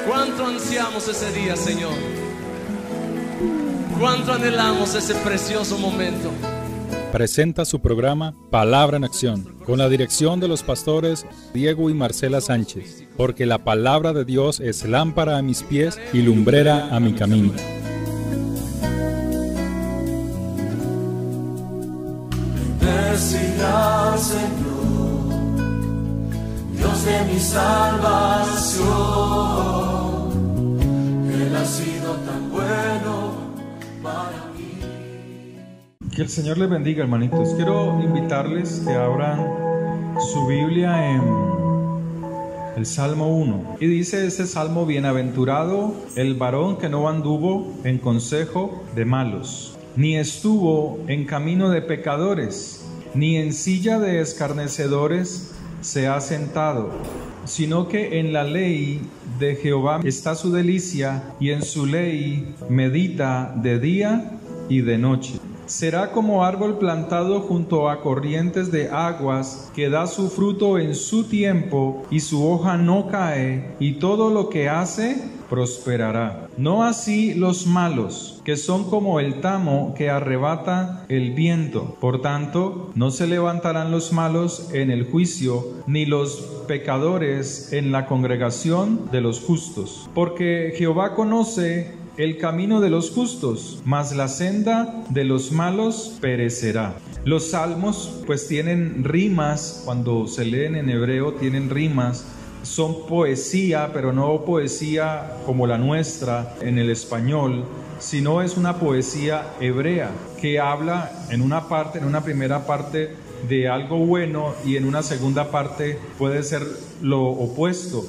¿Cuánto ansiamos ese día, Señor? ¿Cuánto anhelamos ese precioso momento? Presenta su programa Palabra en Acción, con la dirección de los pastores Diego y Marcela Sánchez, porque la palabra de Dios es lámpara a mis pies y lumbrera a mi camino. Bendecirá, Señor, Dios de mi salvación. Él ha sido tan bueno para mí. Que el Señor les bendiga, hermanitos. Quiero invitarles que abran su Biblia en el Salmo 1. Y dice este salmo: bienaventurado el varón que no anduvo en consejo de malos, ni estuvo en camino de pecadores, ni en silla de escarnecedores se ha sentado, sino que en la ley de Jehová está su delicia, y en su ley medita de día y de noche. Será como árbol plantado junto a corrientes de aguas, que da su fruto en su tiempo, y su hoja no cae, y todo lo que hace prosperará. No así los malos, que son como el tamo que arrebata el viento. Por tanto, no se levantarán los malos en el juicio, ni los pecadores en la congregación de los justos. Porque Jehová conoce el camino de los justos, mas la senda de los malos perecerá. Los salmos pues tienen rimas, cuando se leen en hebreo tienen rimas, son poesía, pero no poesía como la nuestra en el español, sino es una poesía hebrea que habla en una primera parte de algo bueno, y en una segunda parte puede ser lo opuesto.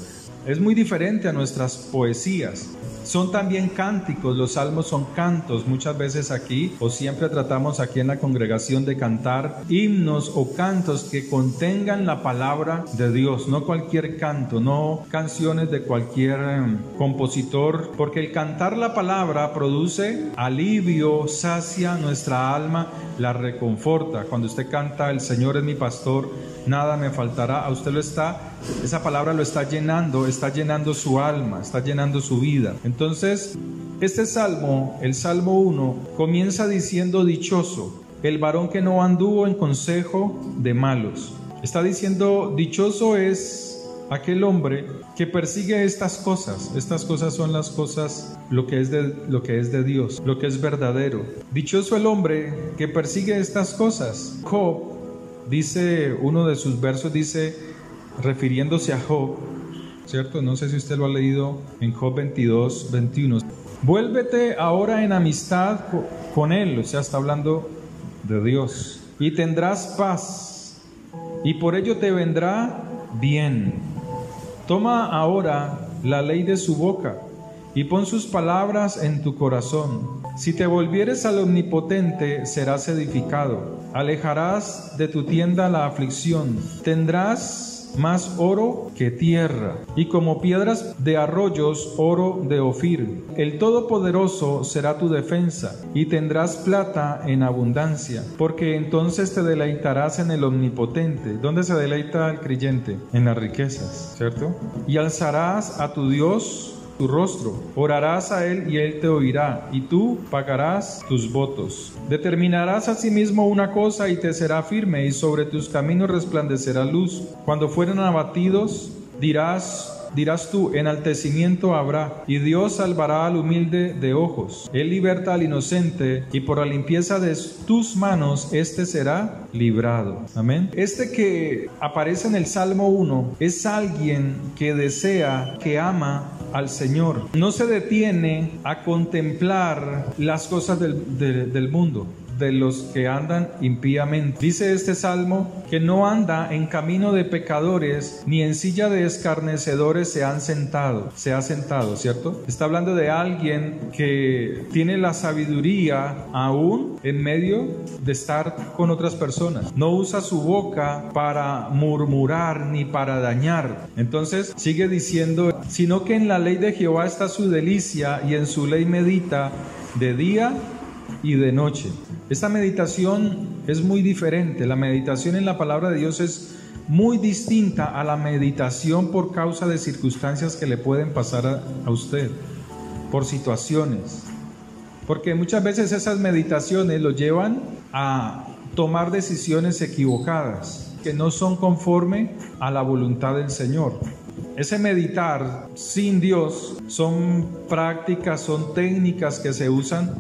Es muy diferente a nuestras poesías. Son también cánticos, los salmos son cantos. Muchas veces aquí, o siempre tratamos aquí en la congregación de cantar himnos o cantos que contengan la palabra de Dios, no cualquier canto, no canciones de cualquier compositor, porque el cantar la palabra produce alivio, sacia nuestra alma, la reconforta. Cuando usted canta "El Señor es mi pastor, nada me faltará", a usted esa palabra lo está llenando su alma, está llenando su vida. Entonces, este salmo, el Salmo 1, comienza diciendo: dichoso el varón que no anduvo en consejo de malos. Está diciendo, dichoso es aquel hombre que persigue estas cosas. Estas cosas son las cosas, lo que es de Dios, lo que es verdadero. Dichoso el hombre que persigue estas cosas. Job dice, uno de sus versos dice, refiriéndose a Job, ¿cierto? No sé si usted lo ha leído en Job 22, 21. Vuélvete ahora en amistad con él, o sea, está hablando de Dios, y tendrás paz, y por ello te vendrá bien. Toma ahora la ley de su boca, y pon sus palabras en tu corazón. Si te volvieres al Omnipotente, serás edificado. Alejarás de tu tienda la aflicción. Tendrás más oro que tierra, y como piedras de arroyos, oro de Ofir. El Todopoderoso será tu defensa, y tendrás plata en abundancia, porque entonces te deleitarás en el Omnipotente. ¿Dónde se deleita el creyente? En las riquezas, ¿cierto? Y alzarás a tu Dios tu rostro, orarás a él y él te oirá, y tú pagarás tus votos. Determinarás asimismo una cosa y te será firme, y sobre tus caminos resplandecerá luz. Cuando fueren abatidos, dirás tú, enaltecimiento habrá, y Dios salvará al humilde de ojos. Él liberta al inocente, y por la limpieza de tus manos éste será librado. Amén. Este que aparece en el Salmo 1 es alguien que desea, que ama al Señor. No se detiene a contemplar las cosas del mundo, de los que andan impíamente. Dice este salmo que no anda en camino de pecadores, ni en silla de escarnecedores se ha sentado, ¿cierto? Está hablando de alguien que tiene la sabiduría aún en medio de estar con otras personas. No usa su boca para murmurar ni para dañar. Entonces sigue diciendo, sino que en la ley de Jehová está su delicia, y en su ley medita de día y de noche. Esta meditación es muy diferente. La meditación en la palabra de Dios es muy distinta a la meditación por causa de circunstancias que le pueden pasar a usted, por situaciones. Porque muchas veces esas meditaciones lo llevan a tomar decisiones equivocadas, que no son conforme a la voluntad del Señor. Ese meditar sin Dios son prácticas, son técnicas que se usan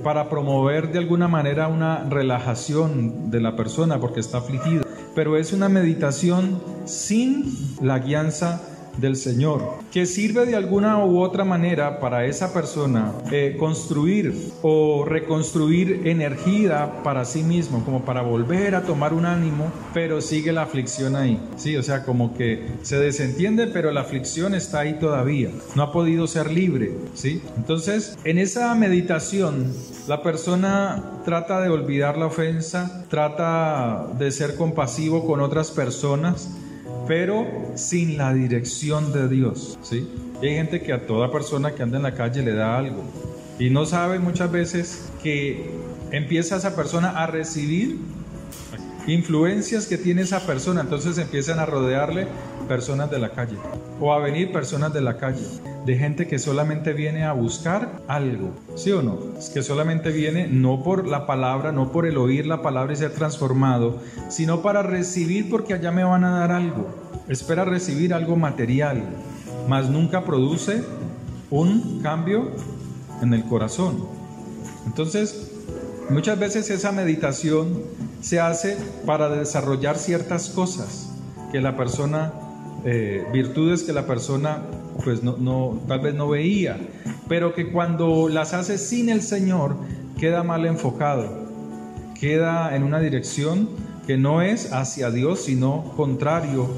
para promover de alguna manera una relajación de la persona porque está afligida. Pero es una meditación sin la guianza del Señor, que sirve de alguna u otra manera para esa persona construir o reconstruir energía para sí mismo, como para volver a tomar un ánimo, pero sigue la aflicción ahí, sí, o sea, como que se desentiende, pero la aflicción está ahí todavía, no ha podido ser libre, sí. Entonces, en esa meditación, la persona trata de olvidar la ofensa, trata de ser compasivo con otras personas, pero sin la dirección de Dios, ¿sí? Y hay gente que a toda persona que anda en la calle le da algo y no sabe muchas veces que empieza esa persona a recibir influencias que tiene esa persona, entonces empiezan a rodearle personas de la calle o a venir personas de la calle, de gente que solamente viene a buscar algo, ¿sí o no? Es que solamente viene no por la palabra, no por el oír la palabra y ser transformado, sino para recibir porque allá me van a dar algo. Espera recibir algo material, mas nunca produce un cambio en el corazón. Entonces, muchas veces esa meditación se hace para desarrollar ciertas cosas que la persona, virtudes que la persona pues tal vez no veía, pero que cuando las hace sin el Señor queda mal enfocado, queda en una dirección que no es hacia Dios sino contrario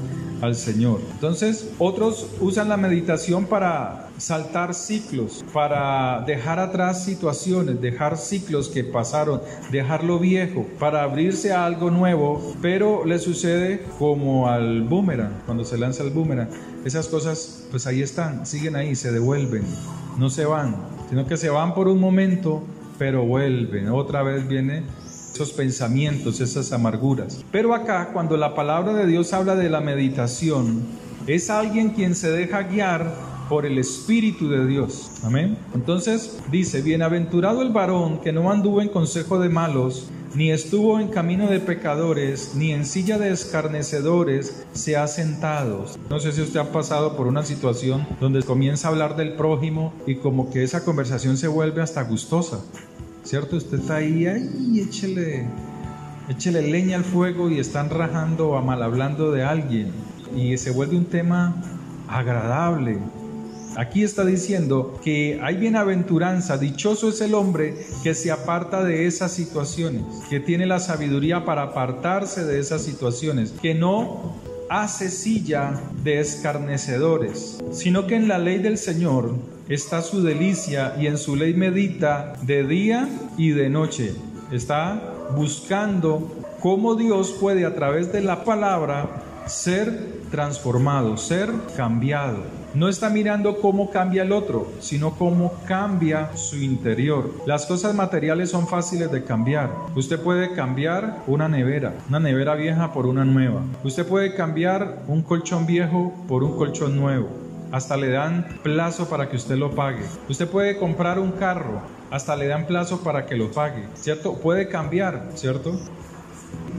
al Señor. Entonces otros usan la meditación para saltar ciclos, para dejar atrás situaciones, dejar ciclos que pasaron, dejar lo viejo, para abrirse a algo nuevo, pero le sucede como al boomerang, cuando se lanza el boomerang, esas cosas pues ahí están, siguen ahí, se devuelven, no se van, sino que se van por un momento, pero vuelven, otra vez viene esos pensamientos, esas amarguras. Pero acá, cuando la palabra de Dios habla de la meditación, es alguien quien se deja guiar por el Espíritu de Dios. Amén. Entonces dice, bienaventurado el varón que no anduvo en consejo de malos, ni estuvo en camino de pecadores, ni en silla de escarnecedores se ha sentado. No sé si usted ha pasado por una situación donde comienza a hablar del prójimo y como que esa conversación se vuelve hasta gustosa, ¿cierto? Usted está ahí, échele leña al fuego y están rajando o mal hablando de alguien y se vuelve un tema agradable. Aquí está diciendo que hay bienaventuranza, dichoso es el hombre que se aparta de esas situaciones, que tiene la sabiduría para apartarse de esas situaciones, que no hace silla de escarnecedores, sino que en la ley del Señor está su delicia y en su ley medita de día y de noche. Está buscando cómo Dios puede a través de la palabra ser transformado, ser cambiado. No está mirando cómo cambia el otro, sino cómo cambia su interior. Las cosas materiales son fáciles de cambiar. Usted puede cambiar una nevera vieja por una nueva. Usted puede cambiar un colchón viejo por un colchón nuevo. Hasta le dan plazo para que usted lo pague. Usted puede comprar un carro, hasta le dan plazo para que lo pague, ¿cierto? Puede cambiar, ¿cierto?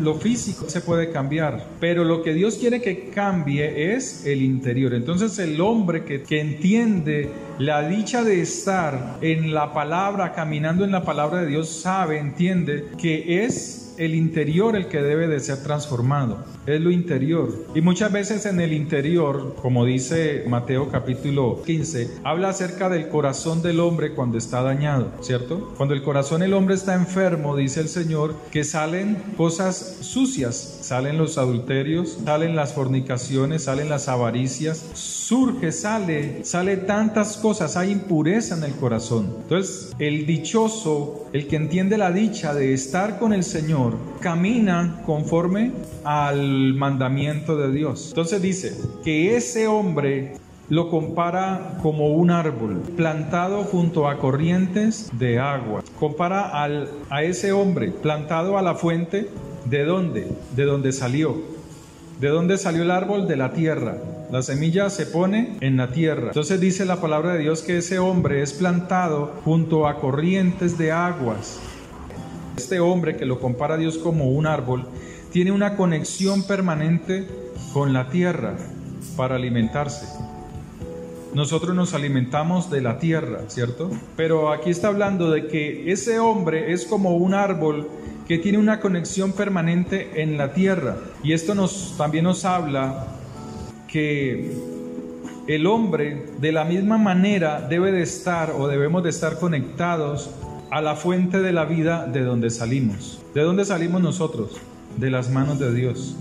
Lo físico se puede cambiar, pero lo que Dios quiere que cambie es el interior. Entonces el hombre que entiende la dicha de estar en la palabra, caminando en la palabra de Dios, entiende que es el interior el que debe de ser transformado, es lo interior. Y muchas veces en el interior, como dice Mateo capítulo 15, habla acerca del corazón del hombre cuando está dañado, ¿cierto? Cuando el corazón del hombre está enfermo, dice el Señor, que salen cosas sucias, salen los adulterios, salen las fornicaciones, salen las avaricias, sale tantas cosas, hay impureza en el corazón. Entonces, el dichoso, el que entiende la dicha de estar con el Señor, camina conforme al mandamiento de Dios. Entonces dice que ese hombre lo compara como un árbol plantado junto a corrientes de agua. Compara a ese hombre plantado a la fuente. ¿De dónde? De donde salió. ¿De dónde salió el árbol? De la tierra. La semilla se pone en la tierra. Entonces dice la palabra de Dios que ese hombre es plantado junto a corrientes de aguas. Este hombre, que lo compara Dios como un árbol, tiene una conexión permanente con la tierra para alimentarse. Nosotros nos alimentamos de la tierra, ¿cierto? Pero aquí está hablando de que ese hombre es como un árbol que tiene una conexión permanente en la tierra. Y esto también nos habla que el hombre de la misma manera debe de estar o debemos de estar conectados a la fuente de la vida de donde salimos. ¿De dónde salimos nosotros? De las manos de Dios.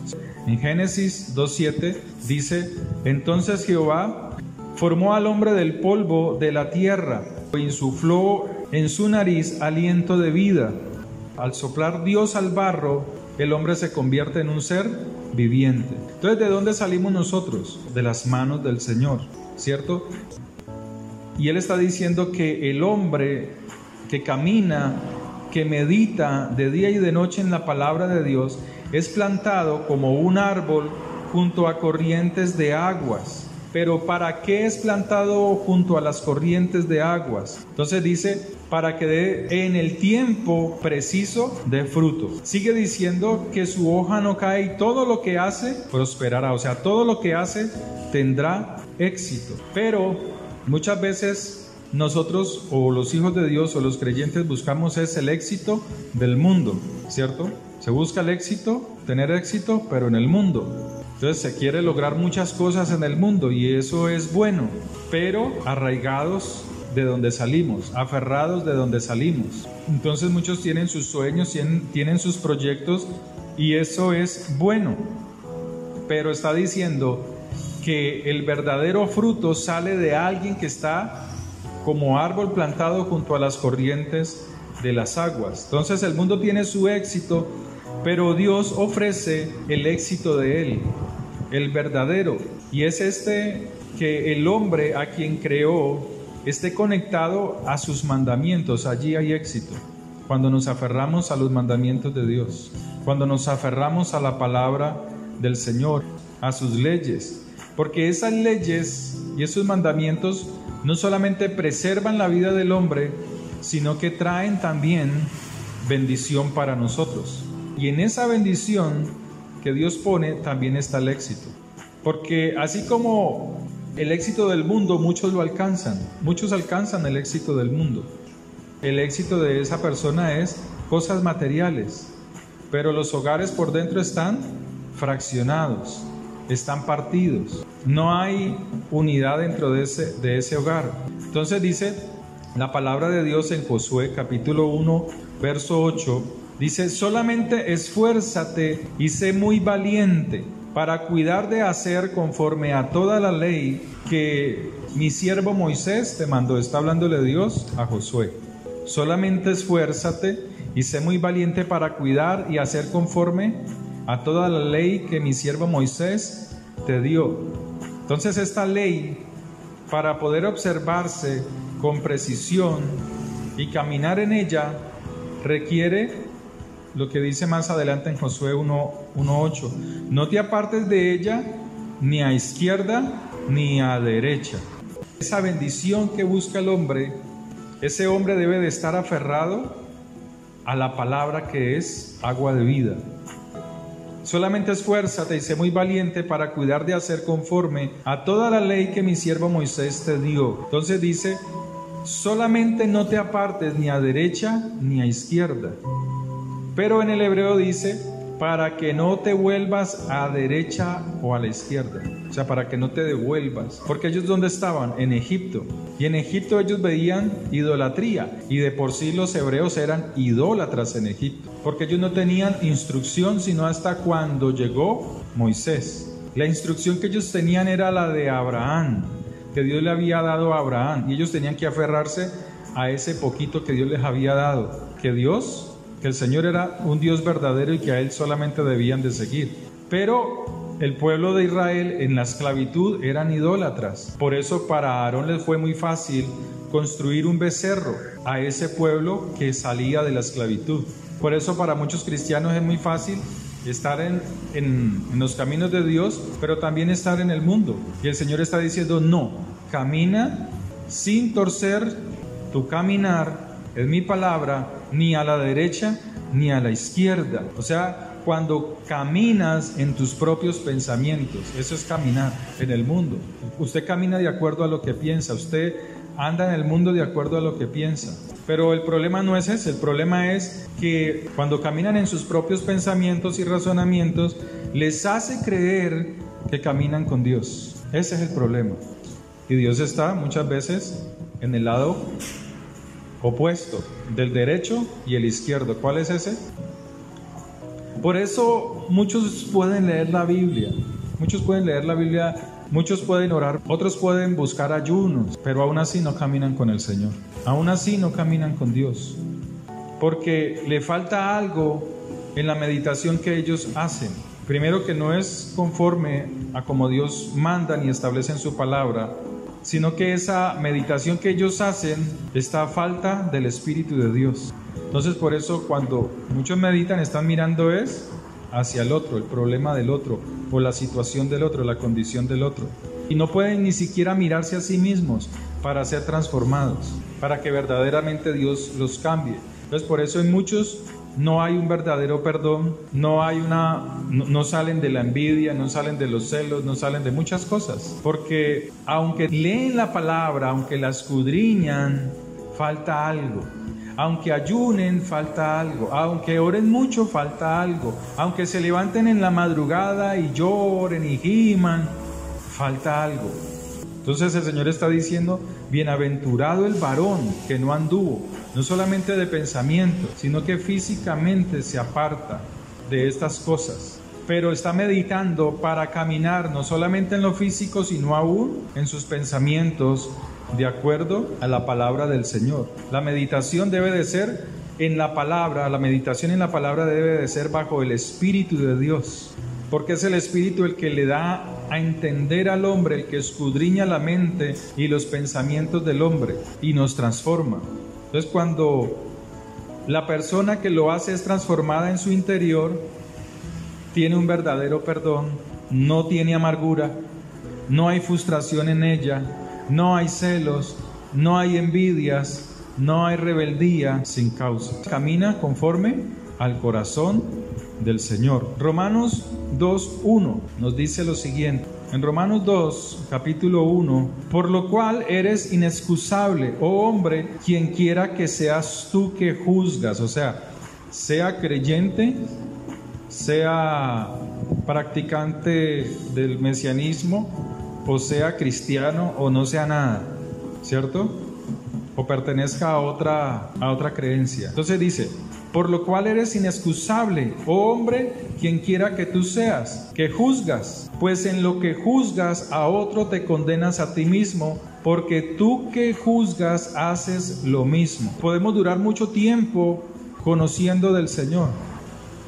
En Génesis 2:7 dice: entonces Jehová formó al hombre del polvo de la tierra, insufló en su nariz aliento de vida. Al soplar Dios al barro, el hombre se convierte en un ser viviente. Entonces, ¿de dónde salimos nosotros? De las manos del Señor, ¿cierto? Y Él está diciendo que el hombre que camina, que medita de día y de noche en la palabra de Dios, es plantado como un árbol junto a corrientes de aguas. Pero ¿para qué es plantado junto a las corrientes de aguas? Entonces dice, para que dé en el tiempo preciso de fruto. Sigue diciendo que su hoja no cae y todo lo que hace prosperará. O sea, todo lo que hace tendrá éxito. Pero muchas veces nosotros, o los hijos de Dios o los creyentes, buscamos es el éxito del mundo, ¿cierto? Se busca el éxito, tener éxito, pero en el mundo. Entonces se quiere lograr muchas cosas en el mundo y eso es bueno, pero arraigados de donde salimos, aferrados de donde salimos. Entonces muchos tienen sus sueños, tienen sus proyectos y eso es bueno, pero está diciendo que el verdadero fruto sale de alguien que está como árbol plantado junto a las corrientes de las aguas. Entonces el mundo tiene su éxito, pero Dios ofrece el éxito de Él, el verdadero, y es que el hombre a quien creó esté conectado a sus mandamientos. Allí hay éxito, cuando nos aferramos a los mandamientos de Dios, cuando nos aferramos a la palabra del Señor, a sus leyes, porque esas leyes y esos mandamientos no solamente preservan la vida del hombre, sino que traen también bendición para nosotros. Y en esa bendición que Dios pone también está el éxito. Porque así como el éxito del mundo muchos lo alcanzan, muchos alcanzan el éxito del mundo. El éxito de esa persona es cosas materiales, pero los hogares por dentro están fraccionados, están partidos. No hay unidad dentro de ese hogar. Entonces dice la palabra de Dios en Josué capítulo 1, verso 8, dice: solamente esfuérzate y sé muy valiente para cuidar de hacer conforme a toda la ley que mi siervo Moisés te mandó. Está hablándole Dios a Josué. Solamente esfuérzate y sé muy valiente para cuidar y hacer conforme a toda la ley que mi siervo Moisés te dio. Entonces esta ley, para poder observarse con precisión y caminar en ella, requiere lo que dice más adelante en Josué 1:8: no te apartes de ella ni a izquierda ni a derecha. Esa bendición que busca el hombre, ese hombre debe de estar aferrado a la palabra que es agua de vida. Solamente esfuérzate y sé muy valiente para cuidar de hacer conforme a toda la ley que mi siervo Moisés te dio. Entonces dice: solamente no te apartes ni a derecha ni a izquierda. Pero en el hebreo dice: para que no te vuelvas a derecha o a la izquierda. O sea, para que no te devuelvas. Porque ellos, ¿dónde estaban? En Egipto. Y en Egipto ellos veían idolatría. Y de por sí los hebreos eran idólatras en Egipto. Porque ellos no tenían instrucción sino hasta cuando llegó Moisés. La instrucción que ellos tenían era la de Abraham, que Dios le había dado a Abraham. Y ellos tenían que aferrarse a ese poquito que Dios les había dado. Que el Señor era un Dios verdadero y que a Él solamente debían de seguir. Pero el pueblo de Israel en la esclavitud eran idólatras. Por eso para Aarón les fue muy fácil construir un becerro a ese pueblo que salía de la esclavitud. Por eso para muchos cristianos es muy fácil estar en los caminos de Dios, pero también estar en el mundo. Y el Señor está diciendo, no, camina sin torcer tu caminar, es mi palabra, ni a la derecha ni a la izquierda. O sea, cuando caminas en tus propios pensamientos, eso es caminar en el mundo. Usted camina de acuerdo a lo que piensa, usted anda en el mundo de acuerdo a lo que piensa. Pero el problema no es ese, el problema es que cuando caminan en sus propios pensamientos y razonamientos, les hace creer que caminan con Dios. Ese es el problema. Y Dios está muchas veces en el lado opuesto, del derecho y el izquierdo. ¿Cuál es ese? Por eso muchos pueden leer la Biblia, muchos pueden orar, otros pueden buscar ayunos, pero aún así no caminan con el Señor, aún así no caminan con Dios, porque le falta algo en la meditación que ellos hacen. Primero, que no es conforme a como Dios manda ni establece en su palabra, sino que esa meditación que ellos hacen está a falta del Espíritu de Dios. Entonces, por eso cuando muchos meditan, están mirando es hacia el otro, el problema del otro, o la situación del otro, la condición del otro. Y no pueden ni siquiera mirarse a sí mismos para ser transformados, para que verdaderamente Dios los cambie. Entonces, por eso en muchos no hay un verdadero perdón, no salen de la envidia, no salen de los celos, no salen de muchas cosas. Porque aunque leen la palabra, aunque la escudriñan, falta algo. Aunque ayunen, falta algo. Aunque oren mucho, falta algo. Aunque se levanten en la madrugada y lloren y giman, falta algo. Entonces el Señor está diciendo, bienaventurado el varón que no anduvo, no solamente de pensamiento, sino que físicamente se aparta de estas cosas. Pero está meditando para caminar no solamente en lo físico, sino aún en sus pensamientos, de acuerdo a la palabra del Señor. La meditación debe de ser en la palabra, la meditación en la palabra debe de ser bajo el Espíritu de Dios, porque es el Espíritu el que le da a entender al hombre, el que escudriña la mente y los pensamientos del hombre y nos transforma. Entonces, cuando la persona que lo hace es transformada en su interior, tiene un verdadero perdón, no tiene amargura, no hay frustración en ella, no hay celos, no hay envidias, no hay rebeldía sin causa. Camina conforme al corazón del Señor. Romanos 2:1 nos dice lo siguiente. En Romanos 2, capítulo 1, por lo cual eres inexcusable, oh hombre, quien quiera que seas tú que juzgas. O sea creyente, sea practicante del mesianismo, o sea cristiano, o no sea nada, ¿cierto? O pertenezca a otra creencia. Entonces dice, por lo cual eres inexcusable, oh hombre, quien quiera que tú seas, que juzgas, pues en lo que juzgas a otro te condenas a ti mismo, porque tú que juzgas haces lo mismo. Podemos durar mucho tiempo conociendo del Señor.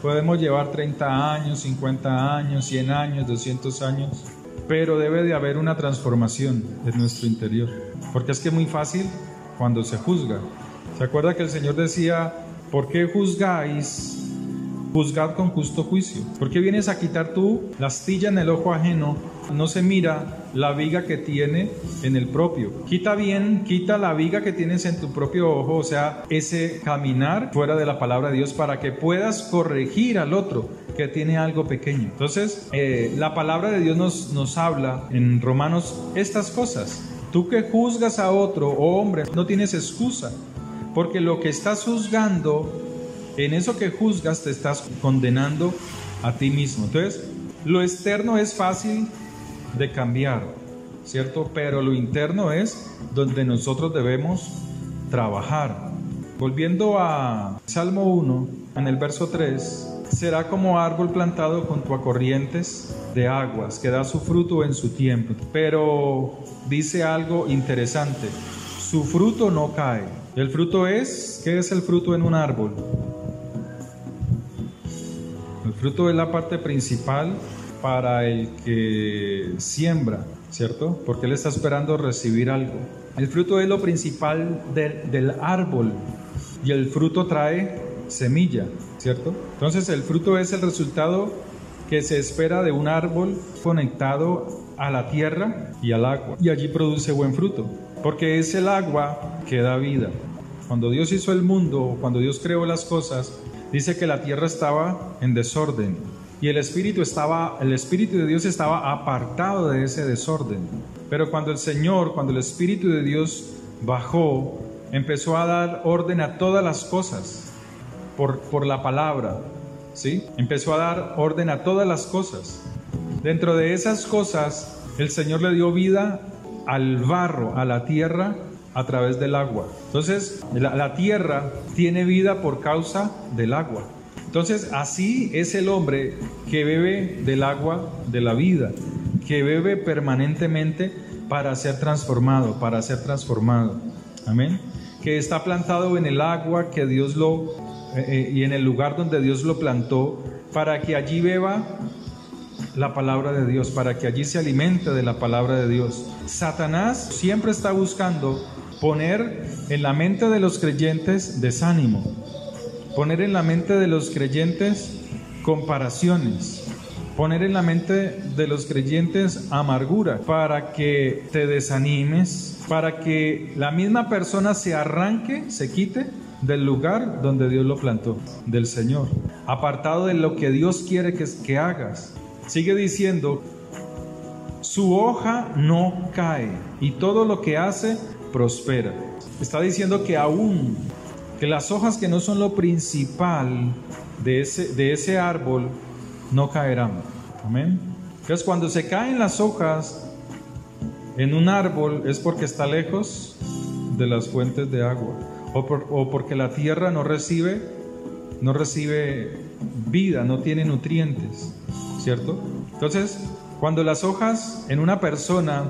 Podemos llevar 30 años, 50 años, 100 años, 200 años, pero debe de haber una transformación en nuestro interior, porque es que es muy fácil cuando se juzga. ¿Se acuerda que el Señor decía, ¿por qué juzgáis? Juzgad con justo juicio. ¿Por qué vienes a quitar tú la astilla en el ojo ajeno? No se mira la viga que tiene en el propio. Quita la viga que tienes en tu propio ojo, o sea, ese caminar fuera de la palabra de Dios, para que puedas corregir al otro que tiene algo pequeño. Entonces, la palabra de Dios nos habla en Romanos estas cosas. Tú que juzgas a otro, oh hombre, no tienes excusa, porque lo que estás juzgando, en eso que juzgas te estás condenando a ti mismo. Entonces, lo externo es fácil de cambiar, ¿cierto? Pero lo interno es donde nosotros debemos trabajar. Volviendo a Salmo 1, en el verso 3, será como árbol plantado junto a corrientes de aguas, que da su fruto en su tiempo. Pero dice algo interesante, su fruto no cae. El fruto es, ¿qué es el fruto en un árbol? El fruto es la parte principal para el que siembra, ¿cierto? Porque él está esperando recibir algo. El fruto es lo principal del árbol, y el fruto trae semilla, ¿cierto? Entonces el fruto es el resultado que se espera de un árbol conectado a la tierra y al agua, y allí produce buen fruto, porque es el agua que da vida. Cuando Dios hizo el mundo, cuando Dios creó las cosas, dice que la tierra estaba en desorden y el Espíritu de Dios estaba apartado de ese desorden. Pero cuando el Espíritu de Dios bajó, empezó a dar orden a todas las cosas por la palabra, ¿sí? Empezó a dar orden a todas las cosas. Dentro de esas cosas, el Señor le dio vida al barro, a la tierra, a través del agua. Entonces, la tierra tiene vida por causa del agua. Entonces, así es el hombre que bebe del agua de la vida, que bebe permanentemente para ser transformado, Amén. Que está plantado en el agua que Dios y en el lugar donde Dios lo plantó, para que allí beba la palabra de Dios, para que allí se alimente de la palabra de Dios. Satanás siempre está buscando poner en la mente de los creyentes desánimo, poner en la mente de los creyentes comparaciones, poner en la mente de los creyentes amargura, para que te desanimes, para que la misma persona se arranque, se quite del lugar donde Dios lo plantó, del Señor, apartado de lo que Dios quiere que hagas. Sigue diciendo, su hoja no cae y todo lo que hace prospera. Está diciendo que aún que las hojas que no son lo principal de ese árbol no caerán. Amén. Entonces, cuando se caen las hojas en un árbol es porque está lejos de las fuentes de agua, o porque la tierra no recibe vida, no tiene nutrientes, ¿cierto? Entonces, cuando las hojas en una persona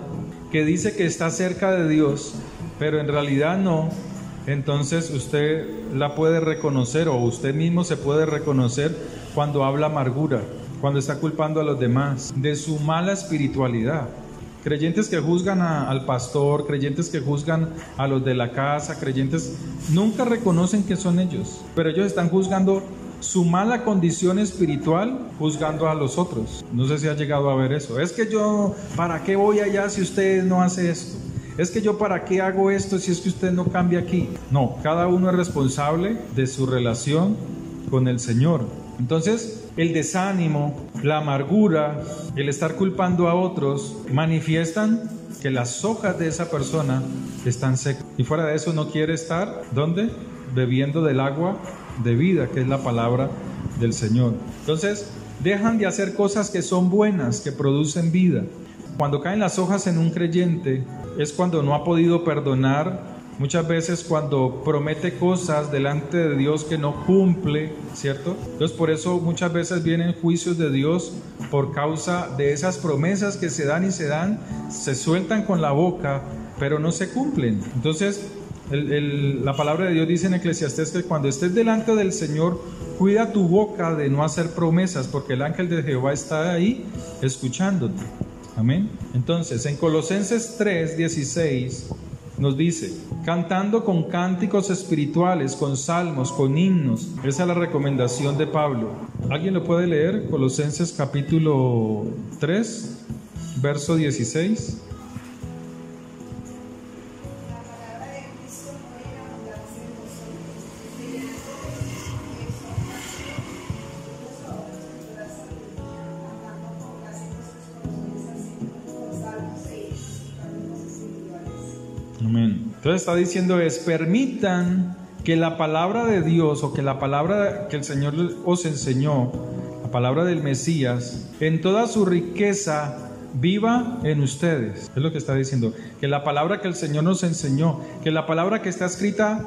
que dice que está cerca de Dios, pero en realidad no, entonces usted la puede reconocer, o usted mismo se puede reconocer cuando habla amargura, cuando está culpando a los demás de su mala espiritualidad. Creyentes que juzgan al pastor, creyentes que juzgan a los de la casa, creyentes nunca reconocen que son ellos, pero ellos están juzgando su mala condición espiritual, juzgando a los otros. No sé si ha llegado a ver eso. Es que yo, ¿para qué voy allá si usted no hace esto? Es que yo, ¿para qué hago esto si es que usted no cambia aquí? No, cada uno es responsable de su relación con el Señor. Entonces, el desánimo, la amargura, el estar culpando a otros, manifiestan que las hojas de esa persona están secas. Y fuera de eso no quiere estar, ¿dónde? Bebiendo del agua de vida, que es la palabra del Señor. Entonces, dejan de hacer cosas que son buenas, que producen vida. Cuando caen las hojas en un creyente, es cuando no ha podido perdonar. Muchas veces cuando promete cosas delante de Dios que no cumple, ¿cierto? Entonces por eso muchas veces vienen juicios de Dios por causa de esas promesas que se dan, se sueltan con la boca, pero no se cumplen. Entonces la palabra de Dios dice en Eclesiastés que cuando estés delante del Señor, cuida tu boca de no hacer promesas, porque el ángel de Jehová está ahí escuchándote. Amén. Entonces en Colosenses 3:16 nos dice, cantando con cánticos espirituales, con salmos, con himnos. Esa es la recomendación de Pablo. ¿Alguien lo puede leer? Colosenses capítulo 3, verso 16. Amén. Entonces está diciendo permitan que la palabra de Dios, o que la palabra que el Señor os enseñó, la palabra del Mesías, en toda su riqueza viva en ustedes. Es lo que está diciendo, que la palabra que el Señor nos enseñó, que la palabra que está escrita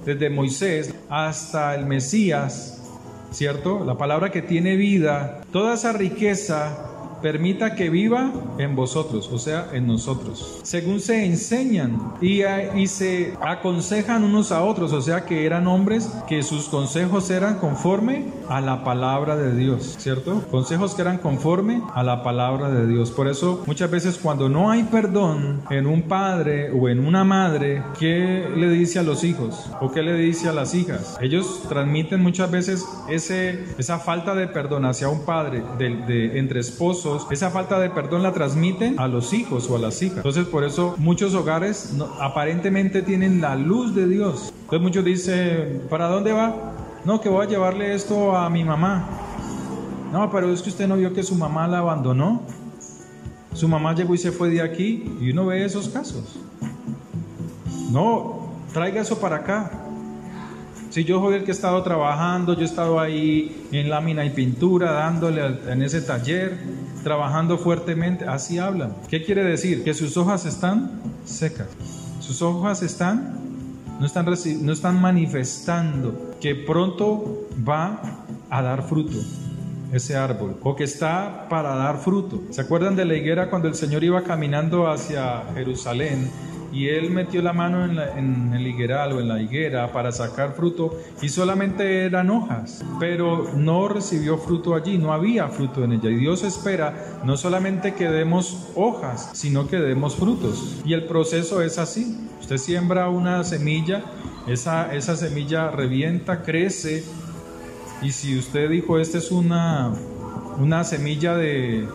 desde Moisés hasta el Mesías, ¿cierto? La palabra que tiene vida, toda esa riqueza permita que viva en vosotros, o sea, en nosotros. Según se enseñan y se aconsejan unos a otros, o sea, que eran hombres que sus consejos eran conforme a la palabra de Dios, ¿cierto? Consejos que eran conforme a la palabra de Dios. Por eso, muchas veces cuando no hay perdón en un padre o en una madre, ¿qué le dice a los hijos? ¿O qué le dice a las hijas? Ellos transmiten muchas veces esa falta de perdón hacia un padre entre esposos. Esa falta de perdón la transmiten a los hijos o a las hijas. Entonces, por eso muchos hogares aparentemente tienen la luz de Dios. Entonces muchos dicen, ¿para dónde va? No, que voy a llevarle esto a mi mamá. No, pero es que usted no vio que su mamá la abandonó. Su mamá llegó y se fue de aquí, y uno ve esos casos. No, traiga eso para acá. Si yo soy el que he estado trabajando, yo he estado ahí en lámina y pintura, dándole en ese taller, trabajando fuertemente, así hablan. ¿Qué quiere decir? Que sus hojas están secas. Sus hojas no están manifestando que pronto va a dar fruto ese árbol, o que está para dar fruto. ¿Se acuerdan de la higuera cuando el Señor iba caminando hacia Jerusalén? Y él metió la mano en el higueral o en la higuera para sacar fruto, y solamente eran hojas, pero no recibió fruto allí, no había fruto en ella. Y Dios espera no solamente que demos hojas, sino que demos frutos. Y el proceso es así: usted siembra una semilla, esa semilla revienta, crece, y si usted dijo, esta es una semilla de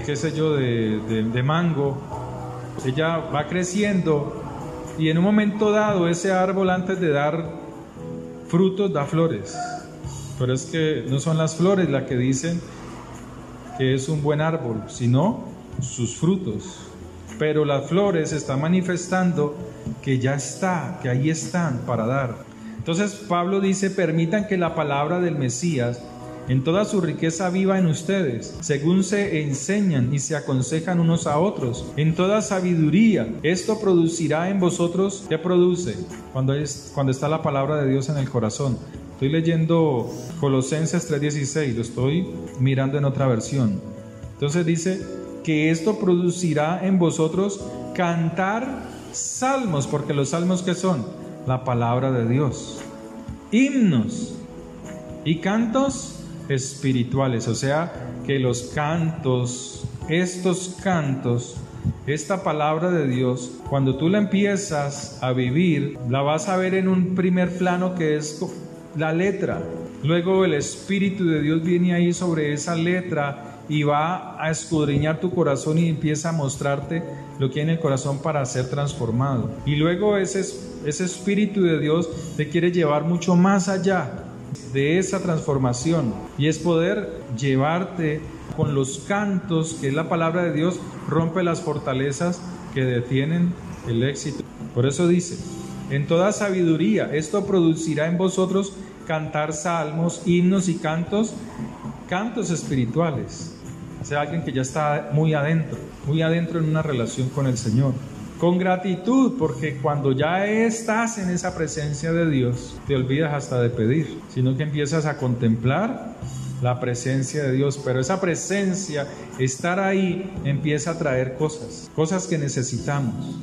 qué sé yo, de mango, ella va creciendo, y en un momento dado ese árbol, antes de dar frutos, da flores. Pero es que no son las flores las que dicen que es un buen árbol, sino sus frutos. Pero las flores están manifestando que ya está, que ahí están para dar. Entonces Pablo dice: permitan que la palabra del Mesías en toda su riqueza viva en ustedes, según se enseñan y se aconsejan unos a otros, en toda sabiduría. Esto producirá en vosotros, ¿qué produce? Cuando está la palabra de Dios en el corazón. Estoy leyendo Colosenses 3:16, lo estoy mirando en otra versión. Entonces dice que esto producirá en vosotros cantar salmos, porque los salmos, ¿qué son? La palabra de Dios. Himnos y cantos espirituales, o sea, que los cantos, esta palabra de Dios, cuando tú la empiezas a vivir, la vas a ver en un primer plano, que es la letra. Luego el Espíritu de Dios viene ahí sobre esa letra y va a escudriñar tu corazón y empieza a mostrarte lo que hay en el corazón para ser transformado. Y luego ese Espíritu de Dios te quiere llevar mucho más allá de esa transformación, y es poder llevarte con los cantos, que es la palabra de Dios, rompe las fortalezas que detienen el éxito. Por eso dice: en toda sabiduría, esto producirá en vosotros cantar salmos, himnos y cantos espirituales. O sea, alguien que ya está muy adentro en una relación con el Señor. Con gratitud, porque cuando ya estás en esa presencia de Dios, te olvidas hasta de pedir, sino que empiezas a contemplar la presencia de Dios. Pero esa presencia, estar ahí, empieza a traer cosas que necesitamos.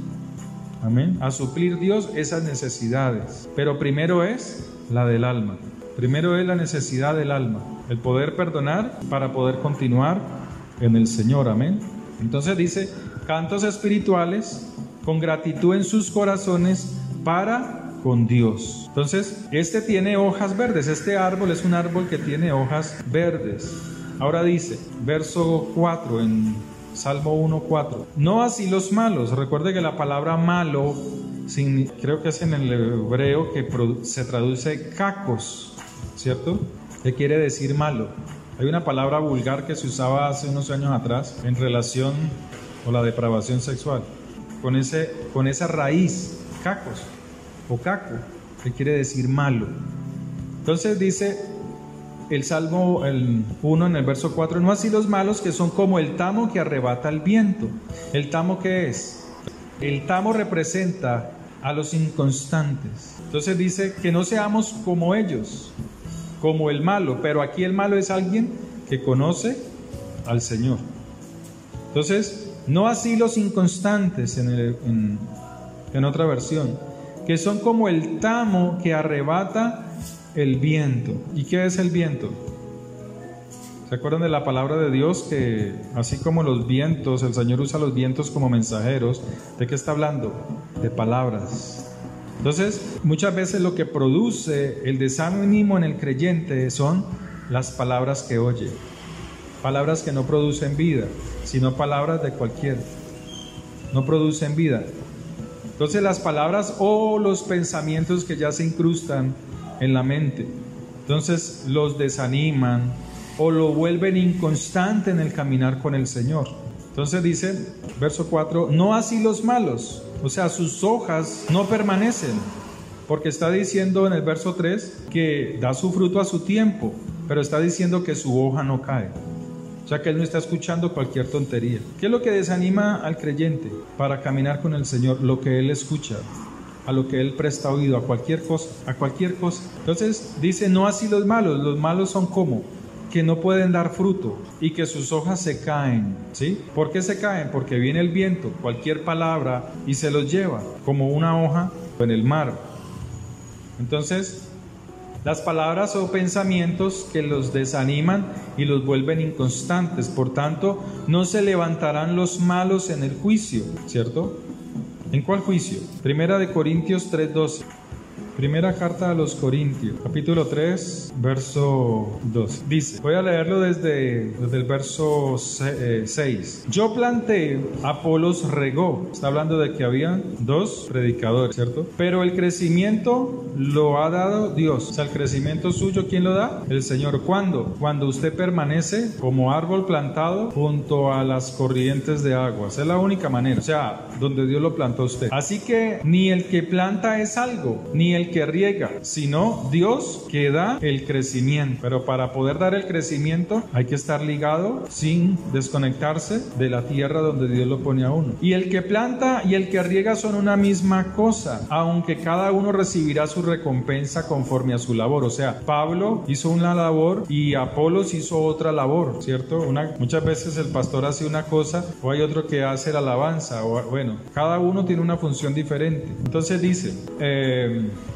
Amén. A suplir Dios esas necesidades. Pero primero es la del alma. Primero es la necesidad del alma, el poder perdonar para poder continuar en el Señor. Amén. Entonces dice: cantos espirituales con gratitud en sus corazones para con Dios. Entonces, este tiene hojas verdes. Este árbol es un árbol que tiene hojas verdes. Ahora dice, verso 4 en Salmo 1:4: no así los malos. Recuerde que la palabra malo, creo que es en el hebreo, que se traduce kakos, ¿cierto? ¿Qué quiere decir malo? Hay una palabra vulgar que se usaba hace unos años atrás en relación con la depravación sexual, con esa raíz, cacos o caco, que quiere decir malo. Entonces dice el Salmo 1 en el verso 4: no así los malos, que son como el tamo que arrebata el viento. ¿El tamo qué es? El tamo representa a los inconstantes. Entonces dice que no seamos como ellos, como el malo. Pero aquí el malo es alguien que conoce al Señor. Entonces, no así los inconstantes en otra versión, que son como el tamo que arrebata el viento. ¿Y qué es el viento? ¿Se acuerdan de la palabra de Dios? Que así como los vientos, el Señor usa los vientos como mensajeros. ¿De qué está hablando? De palabras. Entonces, muchas veces lo que produce el desánimo en el creyente son las palabras que oye. Palabras que no producen vida, sino palabras de cualquiera. No producen vida. Entonces las palabras o los pensamientos que ya se incrustan en la mente, entonces los desaniman o lo vuelven inconstante en el caminar con el Señor. Entonces dice, verso 4, no así los malos, o sea, sus hojas no permanecen, porque está diciendo en el verso 3 que da su fruto a su tiempo, pero está diciendo que su hoja no cae. O sea que él no está escuchando cualquier tontería. ¿Qué es lo que desanima al creyente para caminar con el Señor? Lo que él escucha, a lo que él presta oído, a cualquier cosa, Entonces dice, no así los malos son como que no pueden dar fruto y que sus hojas se caen, ¿sí? ¿Por qué se caen? Porque viene el viento, cualquier palabra y se los lleva, como una hoja en el mar. Entonces, las palabras o pensamientos que los desaniman y los vuelven inconstantes. Por tanto, no se levantarán los malos en el juicio, ¿cierto? ¿En cuál juicio? Primera de Corintios 3:12. Primera carta a los Corintios, capítulo 3, verso 2. Dice, voy a leerlo desde el verso 6. Yo planté, Apolos regó. Está hablando de que había dos predicadores, ¿cierto? Pero el crecimiento lo ha dado Dios. O sea, el crecimiento suyo, ¿quién lo da? El Señor. ¿Cuándo? Cuando usted permanece como árbol plantado junto a las corrientes de aguas. Es la única manera. O sea, donde Dios lo plantó a usted. Así que ni el que planta es algo, ni el que riega, sino Dios que da el crecimiento. Pero para poder dar el crecimiento hay que estar ligado sin desconectarse de la tierra donde Dios lo pone a uno. Y el que planta y el que riega son una misma cosa, aunque cada uno recibirá su recompensa conforme a su labor. O sea, Pablo hizo una labor y Apolos hizo otra labor, ¿cierto? Muchas veces el pastor hace una cosa o hay otro que hace la alabanza, o bueno, cada uno tiene una función diferente. Entonces dice,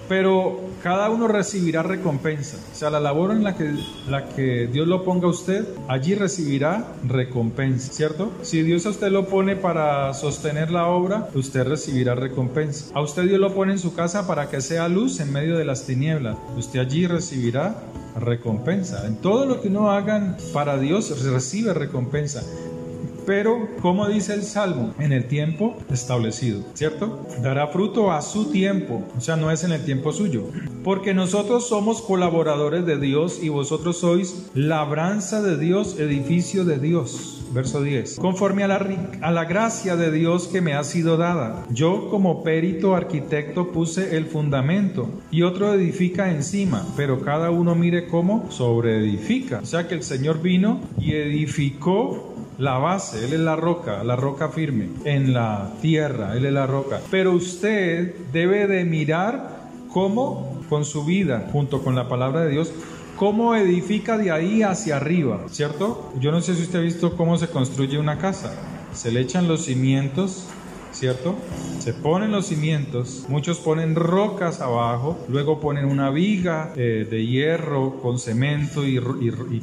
pero cada uno recibirá recompensa. O sea, la labor en la que Dios lo ponga a usted, allí recibirá recompensa, ¿cierto? Si Dios a usted lo pone para sostener la obra, usted recibirá recompensa. A usted Dios lo pone en su casa para que sea luz en medio de las tinieblas, usted allí recibirá recompensa. En todo lo que uno haga para Dios recibe recompensa. Pero, como dice el Salmo, en el tiempo establecido, ¿cierto? Dará fruto a su tiempo, o sea, no es en el tiempo suyo. Porque nosotros somos colaboradores de Dios y vosotros sois labranza de Dios, edificio de Dios. Verso 10. Conforme a la gracia de Dios que me ha sido dada, yo como perito arquitecto puse el fundamento y otro edifica encima, pero cada uno mire cómo sobreedifica. O sea que el Señor vino y edificó la base. Él es la roca firme en la tierra, Él es la roca. Pero usted debe de mirar cómo con su vida, junto con la palabra de Dios, cómo edifica de ahí hacia arriba, ¿cierto? Yo no sé si usted ha visto cómo se construye una casa. Se le echan los cimientos, ¿cierto? Se ponen los cimientos, muchos ponen rocas abajo, luego ponen una viga de hierro con cemento y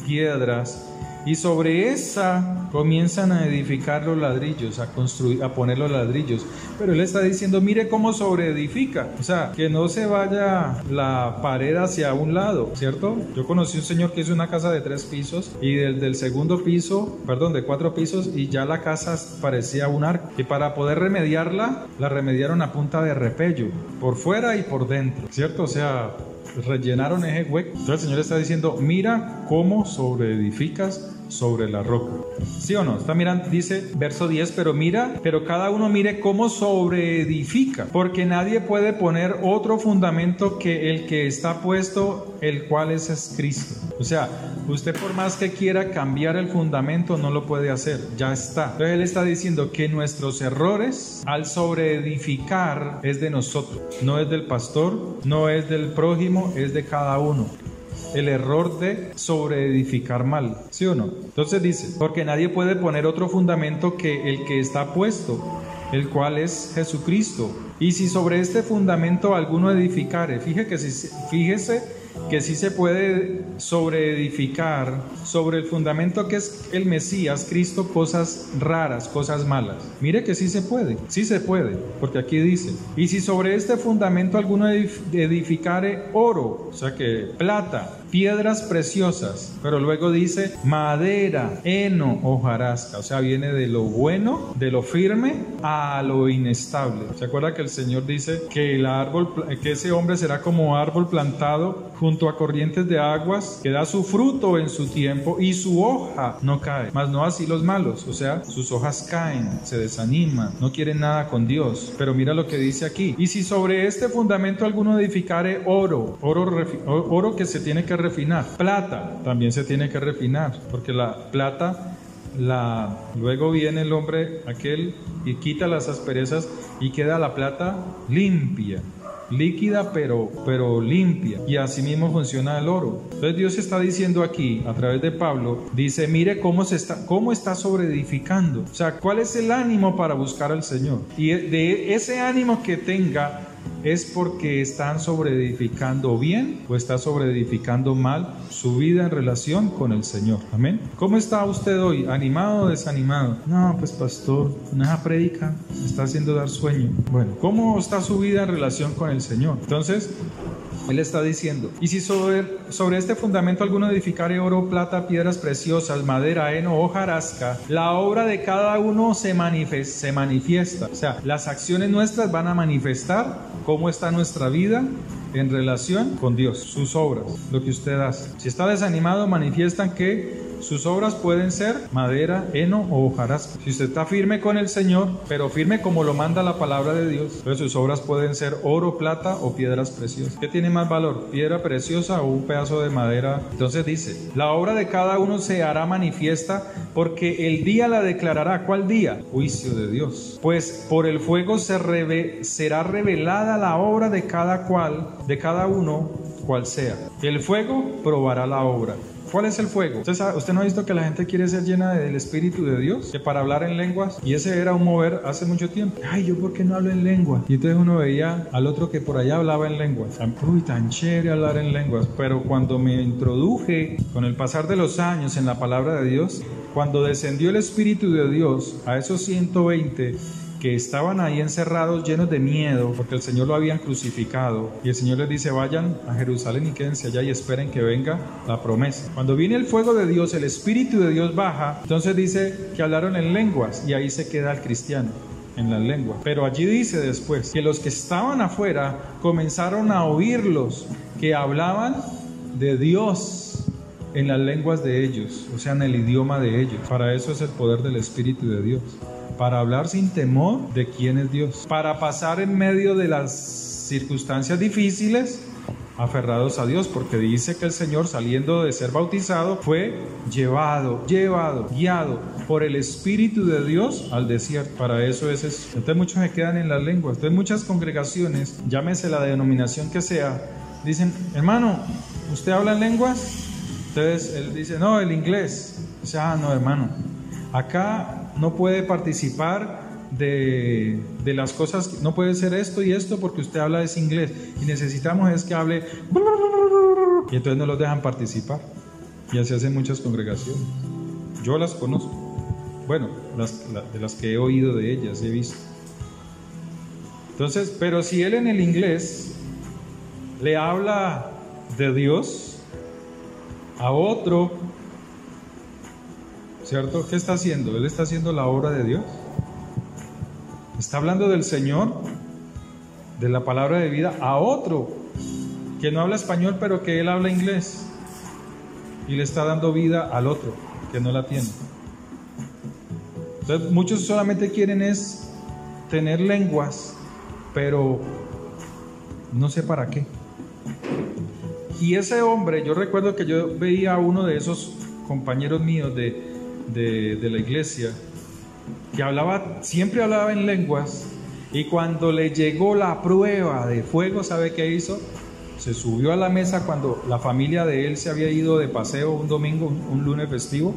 piedras. Y sobre esa comienzan a edificar los ladrillos, a poner los ladrillos. Pero él está diciendo, mire cómo sobreedifica. O sea, que no se vaya la pared hacia un lado, ¿cierto? Yo conocí un señor que hizo una casa de 3 pisos y del segundo piso, de 4 pisos, y ya la casa parecía un arco. Y para poder remediarla, la remediaron a punta de repello, por fuera y por dentro, ¿cierto? O sea, rellenaron ese hueco. Entonces el Señor está diciendo, mira cómo sobreedificas sobre la roca. ¿Sí o no? Está mirando, dice verso 10, pero cada uno mire cómo sobreedifica, porque nadie puede poner otro fundamento que el que está puesto, el cual es Cristo. O sea, usted por más que quiera cambiar el fundamento, no lo puede hacer, ya está. Entonces él está diciendo que nuestros errores al sobreedificar es de nosotros, no es del pastor, no es del prójimo, es de cada uno. el error de sobreedificar mal, ¿sí o no? Entonces dice, porque nadie puede poner otro fundamento que el que está puesto, el cual es Jesucristo. Y si sobre este fundamento alguno edificare, fíjese que sí se puede sobreedificar sobre el fundamento que es el Mesías, Cristo, cosas raras, cosas malas. Mire que sí se puede, porque aquí dice, y si sobre este fundamento alguno edificare oro, o sea que plata, piedras preciosas, pero luego dice madera, heno, hojarasca, o sea, viene de lo bueno, de lo firme, a lo inestable. ¿Se acuerda que el Señor dice que que ese hombre será como árbol plantado junto a corrientes de aguas, que da su fruto en su tiempo y su hoja no cae? Mas no así los malos, o sea, sus hojas caen, se desaniman, no quieren nada con Dios. Pero mira lo que dice aquí, y si sobre este fundamento alguno edificare oro que se tiene que refinar, plata también se tiene que refinar, porque la plata luego viene el hombre aquel y quita las asperezas y queda la plata limpia, líquida pero limpia, y así mismo funciona el oro. Entonces Dios está diciendo aquí a través de Pablo, dice, mire cómo está sobreedificando, o sea, cuál es el ánimo para buscar al Señor, y de ese ánimo que tenga es porque están sobreedificando bien o está sobreedificando mal su vida en relación con el Señor. Amén. ¿Cómo está usted hoy? ¿Animado o desanimado? No, pues pastor, una prédica me está haciendo dar sueño. Bueno, ¿cómo está su vida en relación con el Señor? Entonces, Él está diciendo, y si sobre este fundamento alguno edificare oro, plata, piedras preciosas, madera, heno, hojarasca, la obra de cada uno se manifiesta. O sea, las acciones nuestras van a manifestar cómo está nuestra vida en relación con Dios, sus obras, lo que usted hace. Si está desanimado, manifiestan que sus obras pueden ser madera, heno o hojarasca. Si usted está firme con el Señor, pero firme como lo manda la palabra de Dios, entonces sus obras pueden ser oro, plata o piedras preciosas. ¿Qué tiene más valor? ¿Piedra preciosa o un pedazo de madera? Entonces dice, la obra de cada uno se hará manifiesta porque el día la declarará. ¿Cuál día? Juicio de Dios. Pues por el fuego será revelada la obra de cada uno, cual sea. El fuego probará la obra. ¿Cuál es el fuego? ¿Usted no ha visto que la gente quiere ser llena del Espíritu de Dios? Que para hablar en lenguas, y ese era un mover hace mucho tiempo. Ay, ¿yo por qué no hablo en lengua? Y entonces uno veía al otro que por allá hablaba en lenguas. Uy, tan chévere hablar en lenguas. Pero cuando me introduje con el pasar de los años en la palabra de Dios, cuando descendió el Espíritu de Dios a esos 120 que estaban ahí encerrados llenos de miedo porque el Señor lo habían crucificado, y el Señor les dice, vayan a Jerusalén y quédense allá y esperen que venga la promesa. Cuando viene el fuego de Dios, el Espíritu de Dios baja, entonces dice que hablaron en lenguas, y ahí se queda el cristiano en las lenguas. Pero allí dice después que los que estaban afuera comenzaron a oírlos que hablaban de Dios en las lenguas de ellos, o sea, en el idioma de ellos. Para eso es el poder del Espíritu de Dios, para hablar sin temor de quién es Dios, para pasar en medio de las circunstancias difíciles aferrados a Dios, porque dice que el Señor, saliendo de ser bautizado, fue guiado por el Espíritu de Dios al desierto. Para eso es eso. Entonces muchos se quedan en las lenguas. Entonces muchas congregaciones, llámese la denominación que sea, dicen, hermano, ¿usted habla en lenguas? Entonces él dice, no, el inglés. Dice, no, hermano, acá no puede participar de las cosas, no puede ser esto y esto porque usted habla ese inglés, y necesitamos es que hable, y entonces no los dejan participar. Y así hacen muchas congregaciones. Yo las conozco, bueno, de las que he oído de ellas, he visto. Entonces, pero si él en el inglés le habla de Dios a otro, ¿cierto? ¿Qué está haciendo? Él está haciendo la obra de Dios. Está hablando del Señor, de la palabra de vida, a otro que no habla español, pero que él habla inglés, y le está dando vida al otro que no la tiene. Entonces, muchos solamente quieren es tener lenguas, pero no sé para qué. Y ese hombre, yo recuerdo que yo veía a uno de esos compañeros míos de la iglesia, que siempre hablaba en lenguas, y cuando le llegó la prueba de fuego, ¿sabe qué hizo? se subió a la mesa cuando la familia de él se había ido de paseo un domingo, un lunes festivo.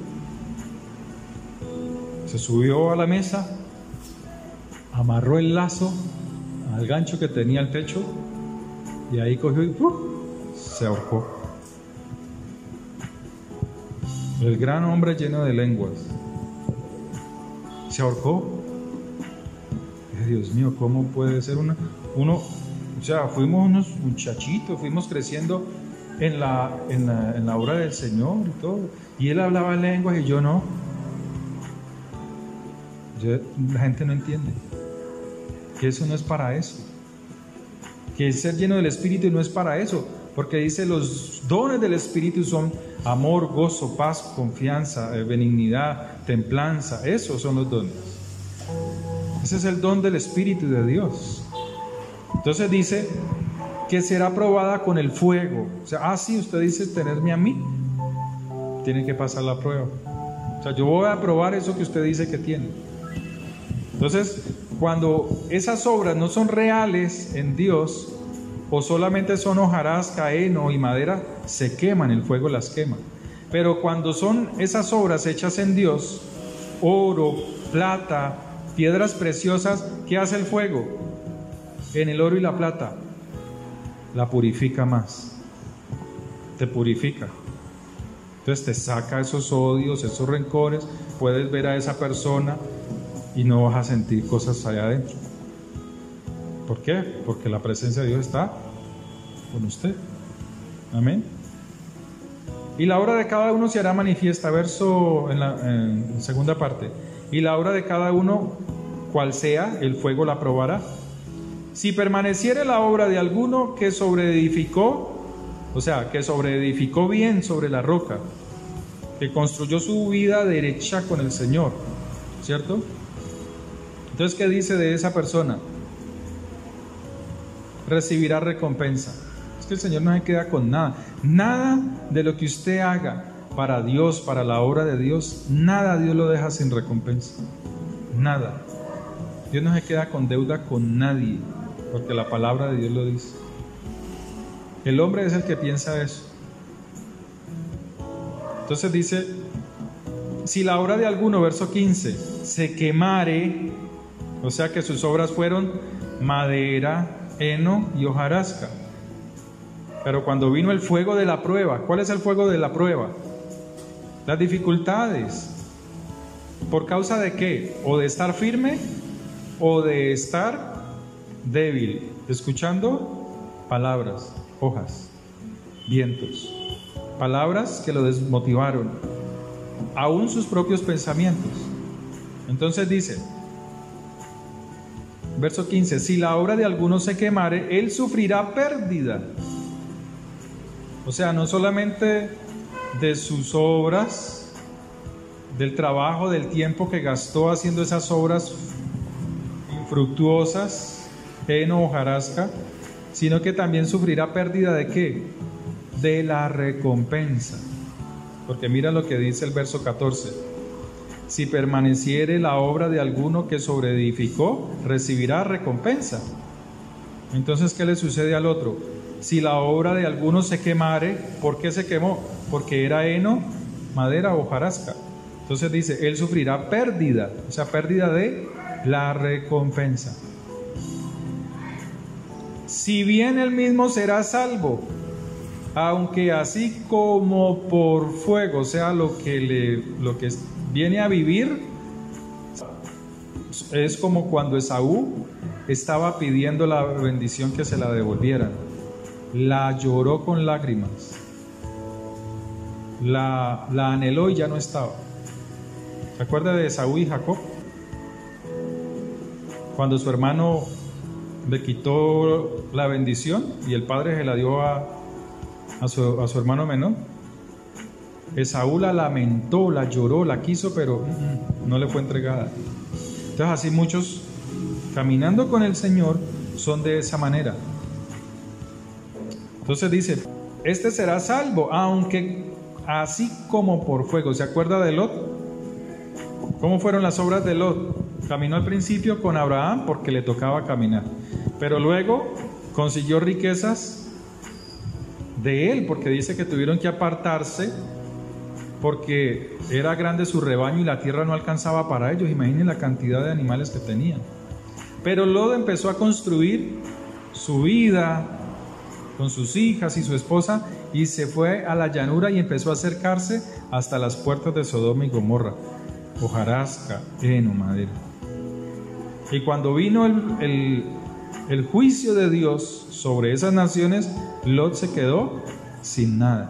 Se subió a la mesa, amarró el lazo al gancho que tenía el techo y ahí cogió y se ahorcó. El gran hombre lleno de lenguas se ahorcó. Dios mío, ¿cómo puede ser uno? O sea, fuimos unos muchachitos, fuimos creciendo en la obra del Señor y todo. Y él hablaba lenguas y yo no. La gente no entiende que eso no es para eso. Que ser lleno del Espíritu no es para eso. Porque dice, los dones del Espíritu son amor, gozo, paz, confianza, benignidad, templanza. Esos son los dones. Ese es el don del Espíritu de Dios. Entonces dice que será probada con el fuego. O sea, sí, usted dice tenerme a mí, tiene que pasar la prueba. O sea, yo voy a probar eso que usted dice que tiene. Entonces, cuando esas obras no son reales en Dios, o solamente son hojarasca, heno y madera, se queman, el fuego las quema. Pero cuando son esas obras hechas en Dios, oro, plata, piedras preciosas, ¿qué hace el fuego? En el oro y la plata, la purifica más, te purifica. Entonces te saca esos odios, esos rencores, puedes ver a esa persona y no vas a sentir cosas allá adentro. ¿Por qué? Porque la presencia de Dios está con usted. Amén. Y la obra de cada uno se hará manifiesta, verso en segunda parte. Y la obra de cada uno, cual sea, el fuego la probará. Si permaneciere la obra de alguno que sobreedificó, o sea, que sobreedificó bien sobre la roca, que construyó su vida derecha con el Señor, ¿cierto? Entonces, ¿qué dice de esa persona? Recibirá recompensa. Es que el Señor no se queda con nada. Nada de lo que usted haga para Dios, para la obra de Dios, nada Dios lo deja sin recompensa. Nada. Dios no se queda con deuda con nadie, porque la palabra de Dios lo dice. El hombre es el que piensa eso. Entonces dice, si la obra de alguno, verso 15, se quemare, o sea que sus obras fueron madera, heno y hojarasca. Pero cuando vino el fuego de la prueba, ¿cuál es el fuego de la prueba? Las dificultades. ¿Por causa de qué? O de estar firme o de estar débil, escuchando palabras, hojas, vientos, palabras que lo desmotivaron, aún sus propios pensamientos. Entonces dice, verso 15, si la obra de alguno se quemare, él sufrirá pérdida. O sea, no solamente de sus obras, del trabajo, del tiempo que gastó haciendo esas obras infructuosas, heno, hojarasca, sino que también sufrirá pérdida ¿de qué? De la recompensa. Porque mira lo que dice el verso 14. Si permaneciere la obra de alguno que sobreedificó, recibirá recompensa. Entonces, ¿qué le sucede al otro? Si la obra de alguno se quemare, ¿por qué se quemó? Porque era heno, madera o hojarasca. Entonces dice, él sufrirá pérdida, o sea, pérdida de la recompensa. Si bien él mismo será salvo, aunque así como por fuego, o sea, lo que viene a vivir, es como cuando Esaú estaba pidiendo la bendición que se la devolvieran. La lloró con lágrimas, la anheló y ya no estaba. ¿Se acuerda de Esaú y Jacob? Cuando su hermano le quitó la bendición y el padre se la dio a su hermano menor. Esaú la lamentó, la lloró, la quiso, pero no le fue entregada. Entonces así muchos caminando con el Señor son de esa manera. Entonces dice, este será salvo, aunque así como por fuego. ¿Se acuerda de Lot? ¿Cómo fueron las obras de Lot? Caminó al principio con Abraham porque le tocaba caminar, pero luego consiguió riquezas de él, porque dice que tuvieron que apartarse porque era grande su rebaño y la tierra no alcanzaba para ellos. Imaginen la cantidad de animales que tenían. Pero Lot empezó a construir su vida con sus hijas y su esposa y se fue a la llanura y empezó a acercarse hasta las puertas de Sodoma y Gomorra, hojarasca, heno, madera. Y cuando vino el juicio de Dios sobre esas naciones, Lot se quedó sin nada,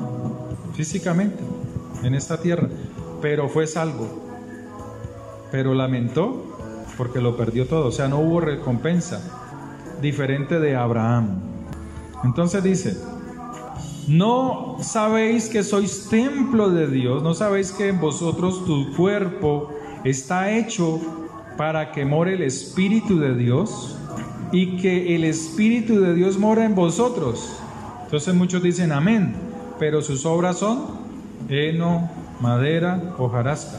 físicamente, en esta tierra, pero fue salvo. Pero lamentó porque lo perdió todo, o sea, no hubo recompensa, diferente de Abraham. Entonces dice: ¿no sabéis que sois templo de Dios? ¿No sabéis que en vosotros tu cuerpo está hecho para que more el Espíritu de Dios? Y que el Espíritu de Dios mora en vosotros. Entonces muchos dicen amén, pero sus obras son heno, madera, hojarasca.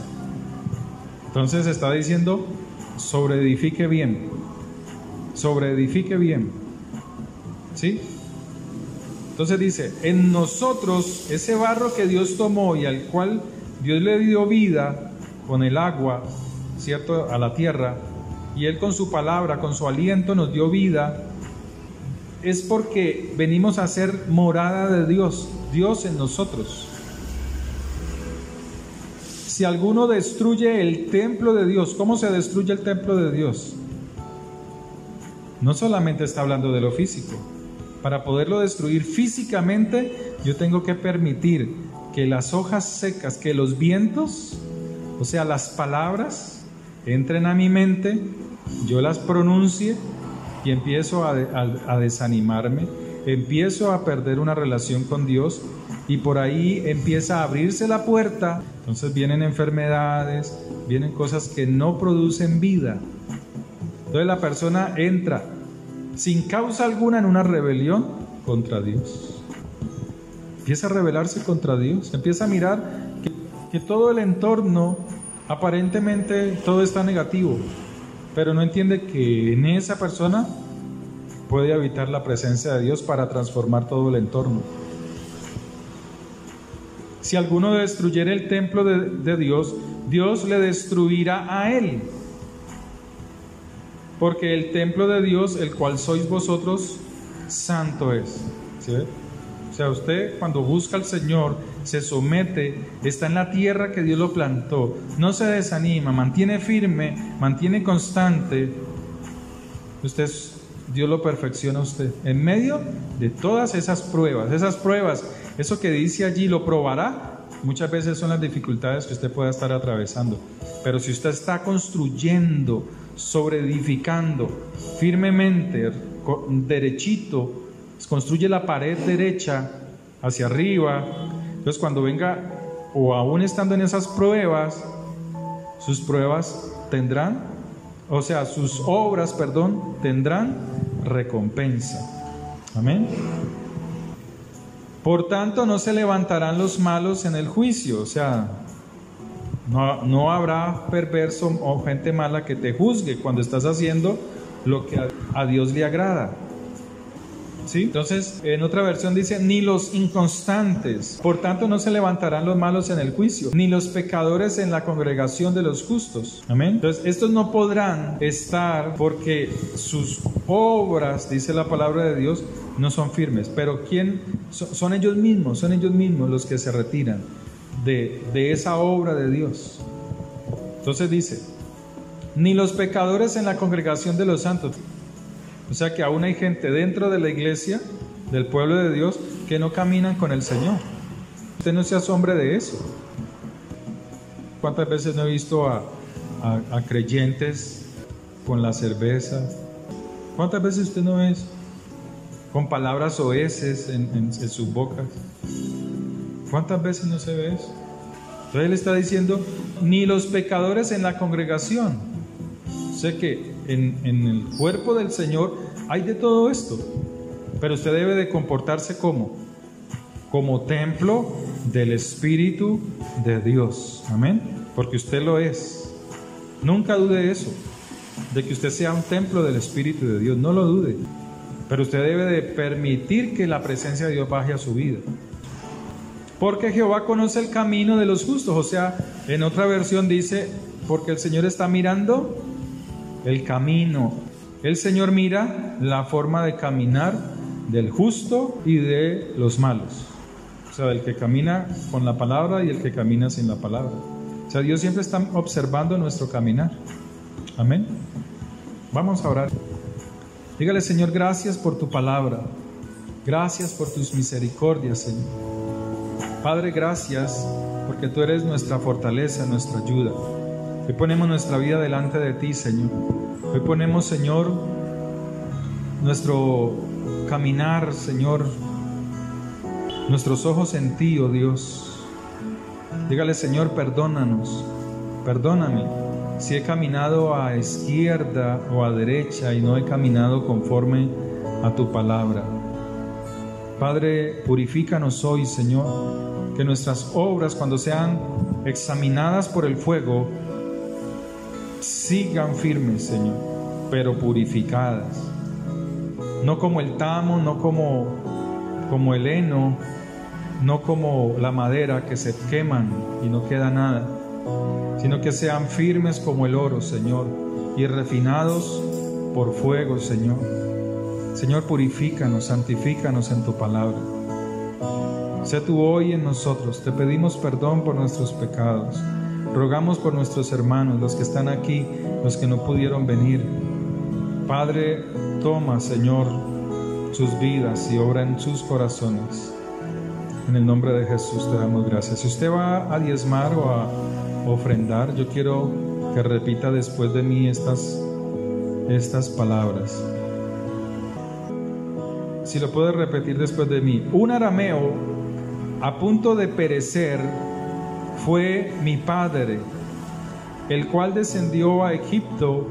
Entonces está diciendo: sobreedifique bien, sobreedifique bien, ¿sí? Entonces dice: en nosotros, ese barro que Dios tomó y al cual Dios le dio vida con el agua, ¿cierto?, a la tierra, y Él con su palabra, con su aliento nos dio vida, es porque venimos a ser morada de Dios, Dios en nosotros. Si alguno destruye el templo de Dios, ¿cómo se destruye el templo de Dios? No solamente está hablando de lo físico. Para poderlo destruir físicamente, yo tengo que permitir que las hojas secas, que los vientos, o sea, las palabras, entren a mi mente, yo las pronuncie y empiezo a desanimarme, empiezo a perder una relación con Dios y por ahí empieza a abrirse la puerta. Entonces vienen enfermedades, vienen cosas que no producen vida. Entonces la persona entra sin causa alguna en una rebelión contra Dios. Empieza a rebelarse contra Dios, empieza a mirar que todo el entorno, aparentemente todo está negativo, pero no entiende que en esa persona puede habitar la presencia de Dios para transformar todo el entorno. Si alguno destruyera el templo de Dios, Dios le destruirá a él. Porque el templo de Dios, el cual sois vosotros, santo es. ¿Sí ve? O sea, usted cuando busca al Señor, se somete, está en la tierra que Dios lo plantó, no se desanima, mantiene firme, mantiene constante. Dios lo perfecciona a usted. En medio de todas esas pruebas, eso que dice allí, lo probará. Muchas veces son las dificultades que usted pueda estar atravesando. Pero si usted está construyendo, sobreedificando firmemente, derechito, construye la pared derecha hacia arriba, entonces cuando venga, o aún estando en esas pruebas, sus obras tendrán recompensa. Amén. Por tanto, no se levantarán los malos en el juicio, o sea, no habrá perverso o gente mala que te juzgue cuando estás haciendo lo que a Dios le agrada. ¿Sí? Entonces, en otra versión dice: ni los inconstantes. Por tanto, no se levantarán los malos en el juicio, ni los pecadores en la congregación de los justos. Amén. Entonces, estos no podrán estar porque sus obras, dice la palabra de Dios, no son firmes. Pero ¿quién? Son ellos mismos los que se retiran de esa obra de Dios. Entonces dice: ni los pecadores en la congregación de los santos. O sea que aún hay gente dentro de la iglesia, del pueblo de Dios, que no caminan con el Señor. Usted no se asombre de eso. ¿Cuántas veces no he visto a creyentes con la cerveza? ¿Cuántas veces usted no ve eso? Con palabras oeces en sus bocas. ¿Cuántas veces no se ve eso? Entonces él está diciendo: ni los pecadores en la congregación. O sea que en el cuerpo del Señor hay de todo esto, pero usted debe de comportarse como templo del Espíritu de Dios. Amén. Porque usted lo es. Nunca dude eso, de que usted sea un templo del Espíritu de Dios. No lo dude. Pero usted debe de permitir que la presencia de Dios baje a su vida. Porque Jehová conoce el camino de los justos. O sea, en otra versión dice, porque el Señor está mirando el camino. El Señor mira la forma de caminar del justo y de los malos. O sea, del que camina con la palabra y el que camina sin la palabra. O sea, Dios siempre está observando nuestro caminar. Amén. Vamos a orar. Dígale, Señor, gracias por tu palabra. Gracias por tus misericordias, Señor. Padre, gracias porque tú eres nuestra fortaleza, nuestra ayuda. Hoy ponemos nuestra vida delante de ti, Señor. Hoy ponemos, Señor, nuestro caminar, Señor, nuestros ojos en ti, oh Dios. Dígale, Señor, perdónanos, perdóname si he caminado a izquierda o a derecha y no he caminado conforme a tu palabra. Padre, purifícanos hoy, Señor, que nuestras obras, cuando sean examinadas por el fuego, sigan firmes, Señor, pero purificadas. No como el tamo, no como el heno, no como la madera que se queman y no queda nada, sino que sean firmes como el oro, Señor, y refinados por fuego, Señor. Señor, purifícanos, santifícanos en tu palabra. Sé tú hoy en nosotros. Te pedimos perdón por nuestros pecados. Rogamos por nuestros hermanos, los que están aquí, los que no pudieron venir. Padre, toma, Señor, sus vidas y obra en sus corazones. En el nombre de Jesús te damos gracias. Si usted va a diezmar o a ofrendar, yo quiero que repita después de mí estas palabras. Si lo puede repetir después de mí. Un arameo a punto de perecer fue mi padre, el cual descendió a Egipto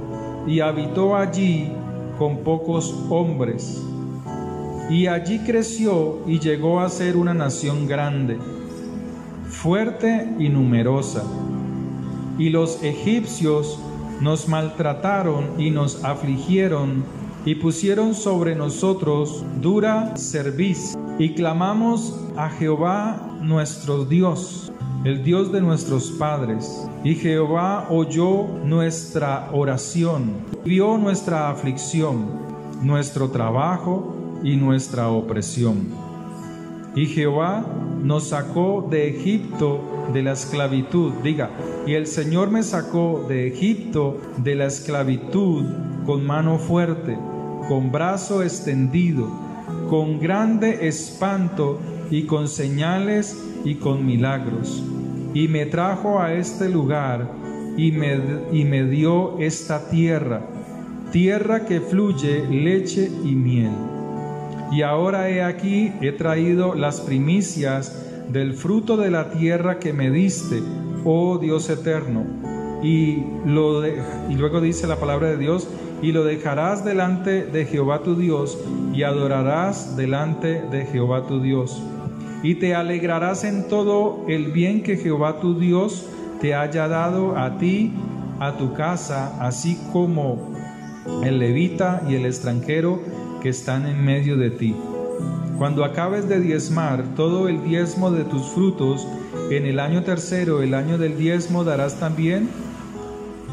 y habitó allí con pocos hombres. Y allí creció y llegó a ser una nación grande, fuerte y numerosa. Y los egipcios nos maltrataron y nos afligieron y pusieron sobre nosotros dura cerviz. Y clamamos a Jehová nuestro Dios, el Dios de nuestros padres. Y Jehová oyó nuestra oración, vio nuestra aflicción, nuestro trabajo y nuestra opresión. Y Jehová nos sacó de Egipto de la esclavitud. Diga, y el Señor me sacó de Egipto de la esclavitud con mano fuerte, con brazo extendido, con grande espanto y con señales y con milagros. Y me trajo a este lugar y me dio esta tierra, tierra que fluye leche y miel. Y ahora he aquí, he traído las primicias del fruto de la tierra que me diste, oh Dios eterno. Y luego dice la palabra de Dios, y lo dejarás delante de Jehová tu Dios, y adorarás delante de Jehová tu Dios. Y te alegrarás en todo el bien que Jehová tu Dios te haya dado a ti, a tu casa, así como el levita y el extranjero que están en medio de ti. Cuando acabes de diezmar todo el diezmo de tus frutos, en el año tercero, el año del diezmo, darás también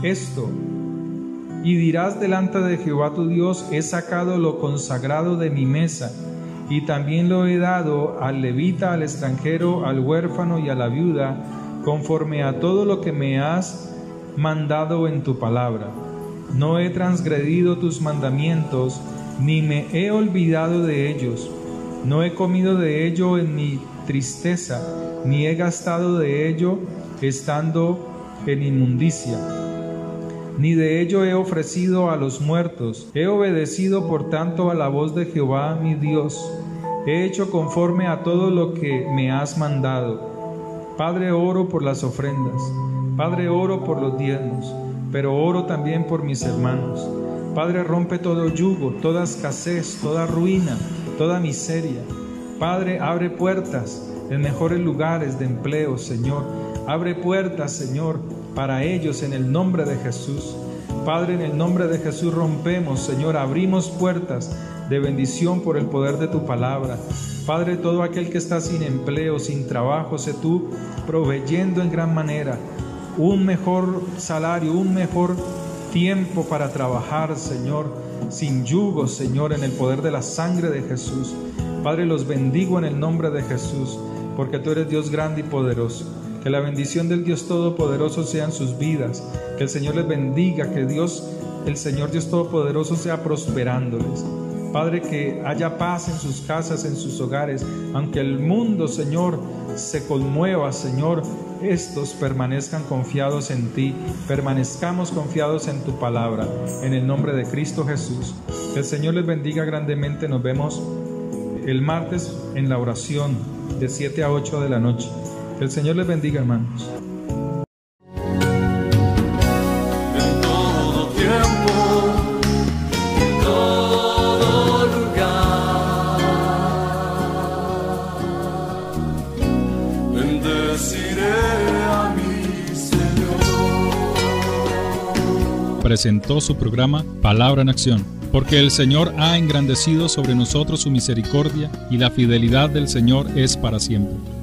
esto. Y dirás delante de Jehová tu Dios, he sacado lo consagrado de mi mesa, y también lo he dado al levita, al extranjero, al huérfano y a la viuda, conforme a todo lo que me has mandado en tu palabra. No he transgredido tus mandamientos, ni me he olvidado de ellos. No he comido de ello en mi tristeza, ni he gastado de ello estando en inmundicia. Ni de ello he ofrecido a los muertos. He obedecido por tanto a la voz de Jehová mi Dios. He hecho conforme a todo lo que me has mandado. Padre, oro por las ofrendas. Padre, oro por los diezmos, pero oro también por mis hermanos. Padre, rompe todo yugo, toda escasez, toda ruina, toda miseria. Padre, abre puertas en mejores lugares de empleo, Señor. Abre puertas, Señor, para ellos en el nombre de Jesús. Padre, en el nombre de Jesús rompemos, Señor, abrimos puertas de bendición por el poder de tu palabra. Padre, todo aquel que está sin empleo, sin trabajo, sé tú proveyendo en gran manera un mejor salario, un mejor tiempo para trabajar, Señor, sin yugo, Señor, en el poder de la sangre de Jesús. Padre, los bendigo en el nombre de Jesús, porque tú eres Dios grande y poderoso. Que la bendición del Dios Todopoderoso sea en sus vidas, que el Señor les bendiga, que Dios, el Señor Dios Todopoderoso, sea prosperándoles. Padre, que haya paz en sus casas, en sus hogares, aunque el mundo, Señor, se conmueva, Señor, estos permanezcan confiados en ti, permanezcamos confiados en tu palabra, en el nombre de Cristo Jesús. Que el Señor les bendiga grandemente. Nos vemos el martes en la oración de 7 a 8 de la noche. Que el Señor les bendiga, hermanos. En todo tiempo, en todo lugar, bendeciré a mi Señor. Presentó su programa Palabra en Acción, porque el Señor ha engrandecido sobre nosotros su misericordia y la fidelidad del Señor es para siempre.